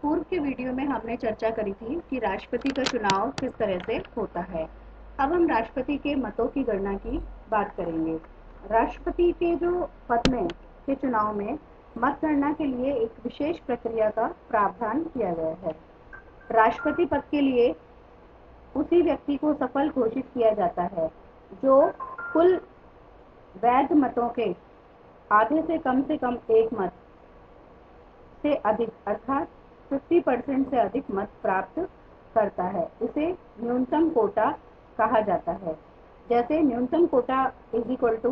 पूर्व के वीडियो में हमने चर्चा करी थी कि राष्ट्रपति का चुनाव किस तरह से होता है। अब हम राष्ट्रपति के मतों की गणना की बात करेंगे। राष्ट्रपति के जो पद में के चुनाव में मतगणना के लिए एक विशेष प्रक्रिया का प्रावधान किया गया है। राष्ट्रपति पद के लिए उसी व्यक्ति को सफल घोषित किया जाता है जो कुल वैध मतों के आधे से कम एक मत से अधिक अर्थात 50% से अधिक मत प्राप्त करता है। इसे न्यूनतम कोटा कहा जाता है। जैसे न्यूनतम कोटा इज इक्वल टू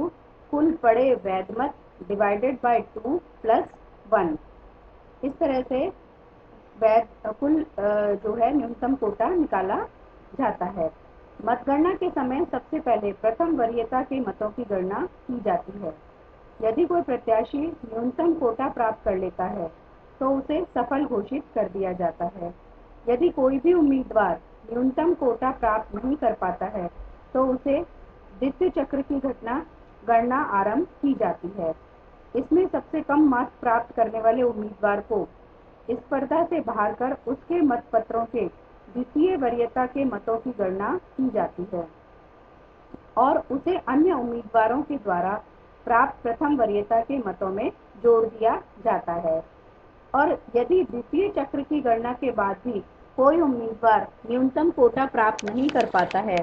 कुल पड़े वैध मत डिवाइडेड बाय 2 प्लस 1। इस तरह से वैध कुल जो है न्यूनतम कोटा निकाला जाता है। मतगणना के समय सबसे पहले प्रथम वरीयता के मतों की गणना की जाती है। यदि कोई प्रत्याशी न्यूनतम कोटा प्राप्त कर लेता है तो उसे सफल घोषित कर दिया जाता है। यदि कोई भी उम्मीदवार न्यूनतम कोटा प्राप्त नहीं कर पाता है तो उसे द्वितीय चक्र की गणना आरंभ की जाती है। इसमें सबसे कम मत प्राप्त करने वाले उम्मीदवार को स्पर्धा से बाहर कर उसके मतपत्रों के द्वितीय वरीयता के मतों की गणना की जाती है और उसे अन्य उम्मीदवारों के द्वारा प्राप्त प्रथम वरीयता के मतों में जोड़ दिया जाता है। और यदि द्वितीय चक्र की गणना के बाद भी कोई उम्मीदवार न्यूनतम कोटा प्राप्त नहीं कर पाता है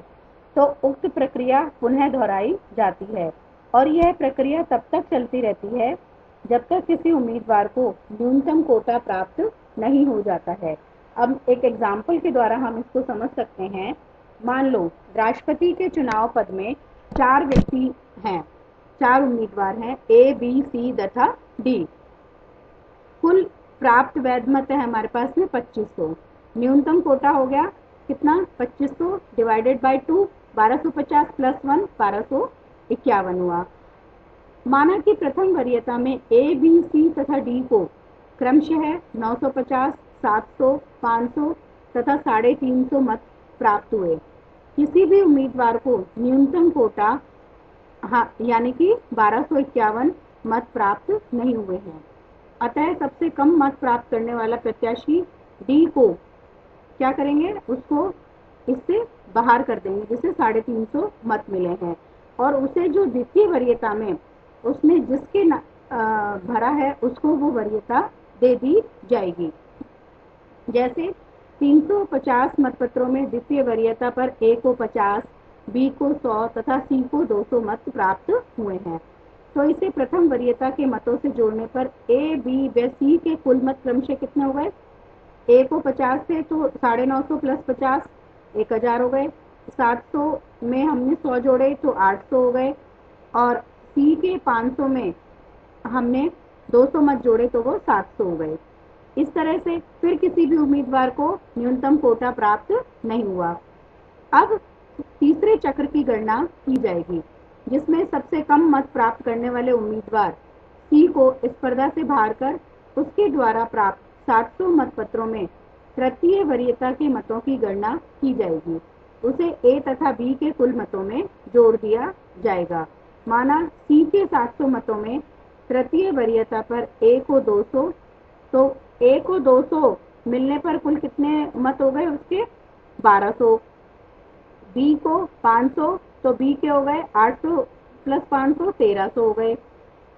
तो उक्त प्रक्रिया पुनः दोहराई जाती है और यह प्रक्रिया तब तक चलती रहती है जब तक किसी उम्मीदवार को न्यूनतम कोटा प्राप्त नहीं हो जाता है। अब एक एग्जाम्पल के द्वारा हम इसको समझ सकते हैं। मान लो राष्ट्रपति के चुनाव पद में 4 व्यक्ति हैं, 4 उम्मीदवार हैं, ए बी सी तथा डी। कुल प्राप्त वैध मत है हमारे पास में 2500। न्यूनतम कोटा हो गया कितना, 2500 डिवाइडेड बाय 2 1250 प्लस 1 1251 हुआ। माना कि प्रथम वरीयता में ए बी सी तथा डी को क्रमशः 950 700 500 तथा 350 मत प्राप्त हुए। किसी भी उम्मीदवार को न्यूनतम कोटा यानी कि 1251 मत प्राप्त नहीं हुए हैं। अतः सबसे कम मत प्राप्त करने वाला प्रत्याशी डी को क्या करेंगे, उसको इससे बाहर कर देंगे जिसे 350 मत मिले हैं और उसे जो द्वितीय वरीयता में उसने जिसके भरा है उसको वो वरीयता दे दी जाएगी। जैसे 350 मतपत्रों में द्वितीय वरीयता पर ए को 50, बी को 100 तथा सी को 200 मत प्राप्त हुए हैं तो इसे प्रथम वरीयता के मतों से जोड़ने पर ए बी व सी के कुल मत क्रमशः कितने हो गए। ए को 50 से तो 950 प्लस 50 1000 हो गए। 700 में हमने 100 जोड़े तो 800 हो गए और सी के 500 में हमने 200 मत जोड़े तो वो 700 हो गए। इस तरह से फिर किसी भी उम्मीदवार को न्यूनतम कोटा प्राप्त नहीं हुआ। अब तीसरे चक्र की गणना की जाएगी जिसमें सबसे कम मत प्राप्त करने वाले उम्मीदवार सी को स्पर्धा से बाहर कर उसके द्वारा प्राप्त 700 मतपत्रों में तृतीय वरीयता के मतों की गणना की जाएगी। उसे ए तथा बी के कुल मतों में जोड़ दिया जाएगा। माना सी के 700 मतों में तृतीय वरीयता पर ए को 200 तो ए को 200 मिलने पर कुल कितने मत हो गए उसके 1200। बी को 500 तो बी के हो गए 800 प्लस 500 1300 हो गए।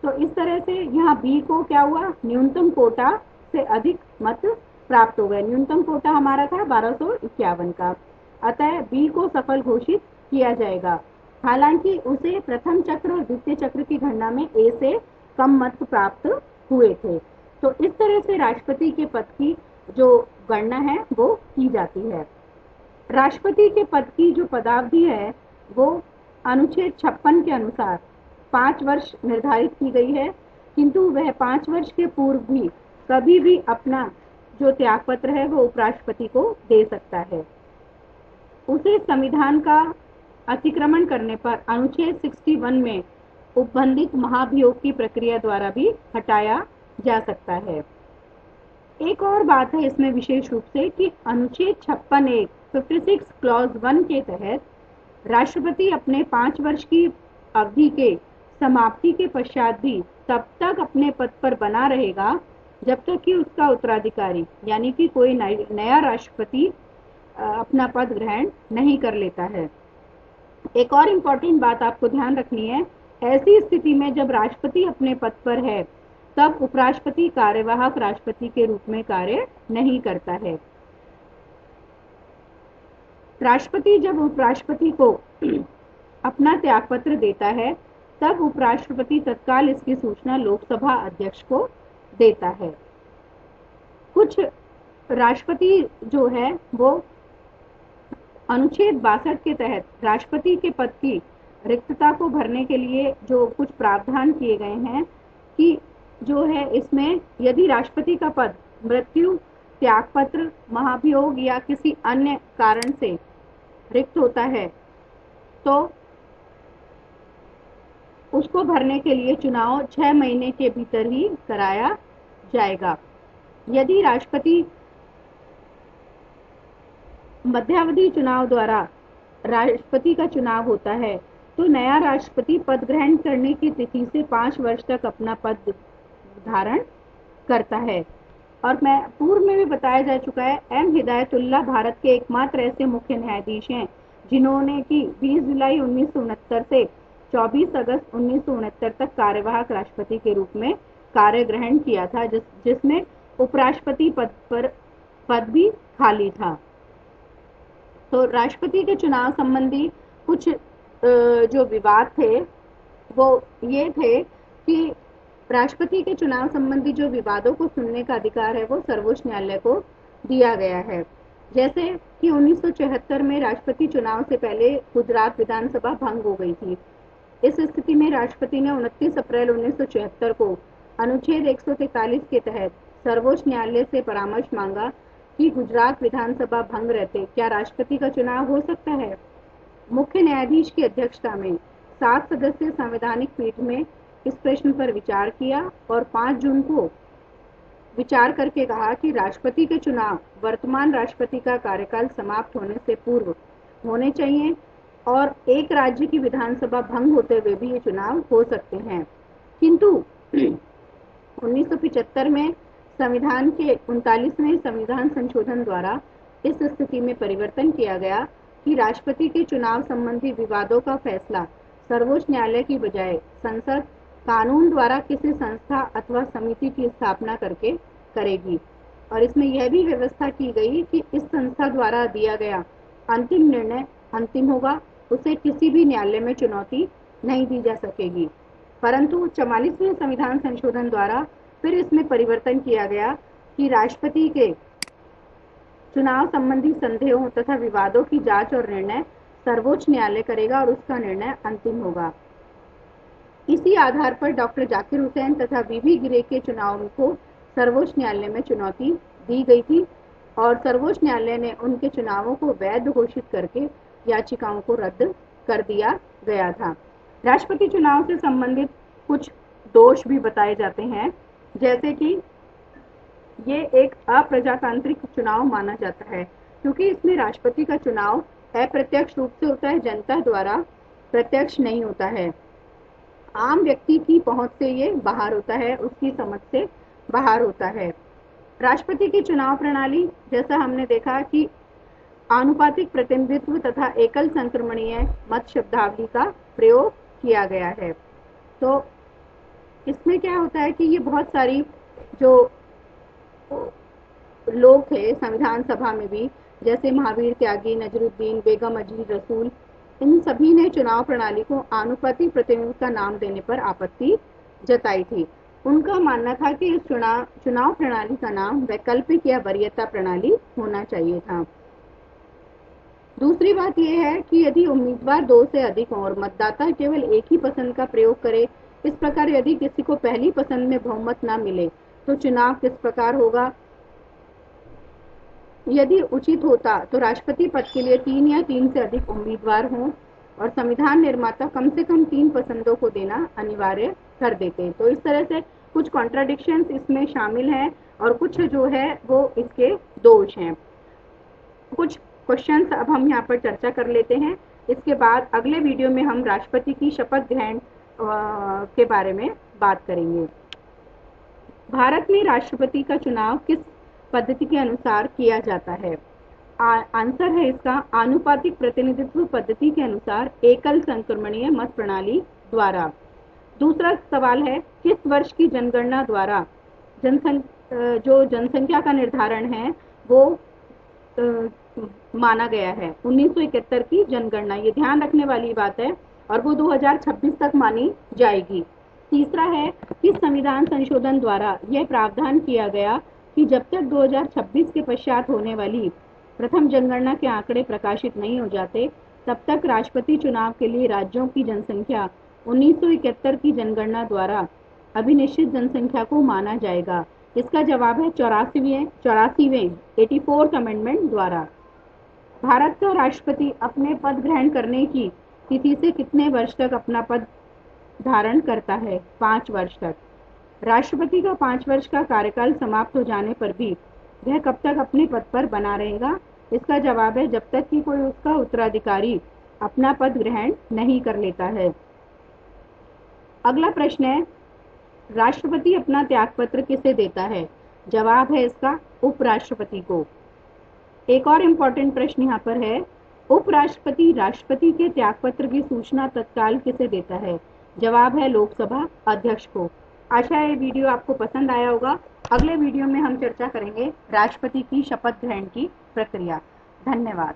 तो इस तरह से यहाँ बी को क्या हुआ, न्यूनतम कोटा से अधिक मत प्राप्त हो गए। न्यूनतम कोटा हमारा था 1251 का, अतः बी को सफल घोषित किया जाएगा। हालांकि उसे प्रथम चक्र और द्वितीय चक्र की गणना में ए से कम मत प्राप्त हुए थे। तो इस तरह से राष्ट्रपति के पद की जो गणना है वो की जाती है। राष्ट्रपति के पद की जो पदावधि है वो अनुच्छेद 56 के अनुसार 5 वर्ष निर्धारित की गई है, किंतु वह 5 वर्ष के पूर्व भी कभी भी अपना जो त्यागपत्र है वो उपराष्ट्रपति को दे सकता है। उसे संविधान का अतिक्रमण करने पर अनुच्छेद 61 में उपबंधित महाभियोग की प्रक्रिया द्वारा भी हटाया जा सकता है। एक और बात है इसमें विशेष रूप से कि अनुच्छेद 56(1) 56 क्लॉज 1 के तहत राष्ट्रपति अपने 5 वर्ष की अवधि के समाप्ति के पश्चात भी तब तक अपने पद पर बना रहेगा जब तक कि उसका उत्तराधिकारी यानी कि कोई नया राष्ट्रपति अपना पद ग्रहण नहीं कर लेता है। एक और इम्पॉर्टेंट बात आपको ध्यान रखनी है, ऐसी स्थिति में जब राष्ट्रपति अपने पद पर है तब उपराष्ट्रपति कार्यवाहक राष्ट्रपति के रूप में कार्य नहीं करता है। राष्ट्रपति जब उपराष्ट्रपति को अपना त्यागपत्र देता है तब उपराष्ट्रपति तत्काल इसकी सूचना लोकसभा अध्यक्ष को देता है। कुछ राष्ट्रपति जो है वो अनुच्छेद 62 के तहत राष्ट्रपति के पद की रिक्तता को भरने के लिए जो कुछ प्रावधान किए गए हैं कि जो है इसमें यदि राष्ट्रपति का पद मृत्यु, त्यागपत्र, महाभियोग या किसी अन्य कारण से रिक्त होता है तो उसको भरने के लिए चुनाव 6 महीने के भीतर ही कराया जाएगा। यदि राष्ट्रपति मध्यावधि चुनाव द्वारा राष्ट्रपति का चुनाव होता है तो नया राष्ट्रपति पद ग्रहण करने की तिथि से 5 वर्ष तक अपना पद धारण करता है। और मैं पूर्व में भी बताया जा चुका है, एम हिदायतुल्लाह भारत के एकमात्र ऐसे मुख्य न्यायाधीश हैं जिन्होंने कि 20 जुलाई 1969 से 24 अगस्त 1969 तक कार्यवाहक राष्ट्रपति के रूप में कार्य ग्रहण किया था, जिसमें उपराष्ट्रपति पद भी खाली था। तो राष्ट्रपति के चुनाव संबंधी कुछ जो विवाद थे वो ये थे कि राष्ट्रपति के चुनाव संबंधी जो विवादों को सुनने का अधिकार है वो सर्वोच्च न्यायालय को दिया गया है। जैसे कि 1974 में राष्ट्रपति चुनाव से पहले गुजरात विधानसभा भंग हो गई थी। इस स्थिति में राष्ट्रपति ने 29 अप्रैल 1974 को अनुच्छेद 143 के तहत सर्वोच्च न्यायालय से परामर्श मांगा कि गुजरात विधानसभा भंग रहते क्या राष्ट्रपति का चुनाव हो सकता है। मुख्य न्यायाधीश की अध्यक्षता में 7 सदस्यीय संवैधानिक पीठ में इस प्रश्न पर विचार किया और 5 जून को विचार करके कहा कि राष्ट्रपति के चुनाव वर्तमान राष्ट्रपति का कार्यकाल समाप्त होने से पूर्व होने चाहिए और एक राज्य की विधानसभा भंग होते हुए भी ये चुनाव हो सकते हैं। किंतु 1975 में संविधान के 39वें संविधान संशोधन द्वारा इस स्थिति में परिवर्तन किया गया कि राष्ट्रपति के चुनाव संबंधी विवादों का फैसला सर्वोच्च न्यायालय की बजाय संसद कानून द्वारा किसी संस्था अथवा समिति की स्थापना करके करेगी। और इसमें यह भी व्यवस्था की गई कि इस संस्था द्वारा दिया गया अंतिम निर्णय अंतिम होगा, उसे किसी भी न्यायालय में चुनौती नहीं दी जा सकेगी। परंतु 44वें संविधान संशोधन द्वारा फिर इसमें परिवर्तन किया गया कि राष्ट्रपति के चुनाव संबंधी संदेहों तथा विवादों की जांच और निर्णय सर्वोच्च न्यायालय करेगा और उसका निर्णय अंतिम होगा। इसी आधार पर डॉक्टर जाकिर हुसैन तथा वीवी गिरे के चुनाव को सर्वोच्च न्यायालय में चुनौती दी गई थी और सर्वोच्च न्यायालय ने उनके चुनावों को वैध घोषित करके याचिकाओं को रद्द कर दिया गया था। राष्ट्रपति चुनाव से संबंधित कुछ दोष भी बताए जाते हैं, जैसे कि ये एक अप्रजातांत्रिक चुनाव माना जाता है क्योंकि इसमें राष्ट्रपति का चुनाव अप्रत्यक्ष रूप से होता है, जनता द्वारा प्रत्यक्ष नहीं होता है। आम व्यक्ति की पहुंच से ये बाहर होता है, उसकी समझ से बाहर होता है। राष्ट्रपति की चुनाव प्रणाली जैसा हमने देखा कि आनुपातिक प्रतिनिधित्व तथा एकल संक्रमणीय मत शब्दावली का प्रयोग किया गया है। तो इसमें क्या होता है कि ये बहुत सारी जो लोग थे संविधान सभा में भी, जैसे महावीर त्यागी, नजरुद्दीन, बेगम अजीज रसूल, इन सभी ने चुनाव प्रणाली को आनुपातिक प्रतिनिधित्व का नाम देने पर आपत्ति जताई थी। उनका मानना था कि इस चुनाव प्रणाली का नाम वैकल्पिक या वरीयता प्रणाली होना चाहिए था। दूसरी बात यह है कि यदि उम्मीदवार 2 से अधिक और मतदाता केवल एक ही पसंद का प्रयोग करे, इस प्रकार यदि किसी को पहली पसंद में बहुमत न मिले तो चुनाव किस प्रकार होगा। यदि उचित होता तो राष्ट्रपति पद के लिए 3 या 3 से अधिक उम्मीदवार हों और संविधान निर्माता कम से कम 3 पसंदों को देना अनिवार्य कर देते। तो इस तरह से कुछ कॉन्ट्राडिक्शंस इसमें शामिल हैं और कुछ जो है वो इसके दोष हैं। कुछ क्वेश्चंस अब हम यहाँ पर चर्चा कर लेते हैं, इसके बाद अगले वीडियो में हम राष्ट्रपति की शपथ ग्रहण के बारे में बात करेंगे। भारत में राष्ट्रपति का चुनाव किस पद्धति के अनुसार किया जाता है? आंसर है इसका आनुपातिक प्रतिनिधित्व पद्धति के अनुसार एकल संक्रमणीय मत प्रणाली द्वारा। दूसरा सवाल है, किस वर्ष की जनगणना द्वारा जो जनसंख्या का निर्धारण है वो माना गया है? 1971 की जनगणना, ये ध्यान रखने वाली बात है, और वो 2026 तक मानी जाएगी। तीसरा है, किस संविधान संशोधन द्वारा यह प्रावधान किया गया कि जब तक 2026 के पश्चात होने वाली प्रथम जनगणना के आंकड़े प्रकाशित नहीं हो जाते तब तक राष्ट्रपति चुनाव के लिए राज्यों की जनसंख्या 1971 की जनगणना द्वारा अभिनिश्चित जनसंख्या को माना जाएगा? इसका जवाब है 84वें अमेंडमेंट द्वारा। भारत का राष्ट्रपति अपने पद ग्रहण करने की तिथि से कितने वर्ष तक अपना पद धारण करता है? 5 वर्ष तक। राष्ट्रपति का 5 वर्ष का कार्यकाल समाप्त हो जाने पर भी वह कब तक अपने पद पर बना रहेगा? इसका जवाब है जब तक कि कोई उसका उत्तराधिकारी अपना पद ग्रहण नहीं कर लेता है। अगला प्रश्न है, राष्ट्रपति अपना त्यागपत्र किसे देता है? जवाब है इसका उपराष्ट्रपति को। एक और इम्पोर्टेंट प्रश्न यहाँ पर है, उपराष्ट्रपति राष्ट्रपति के त्यागपत्र की सूचना तत्काल किसे देता है? जवाब है लोकसभा अध्यक्ष को। आशा है ये वीडियो आपको पसंद आया होगा। अगले वीडियो में हम चर्चा करेंगे राष्ट्रपति की शपथ ग्रहण की प्रक्रिया। धन्यवाद।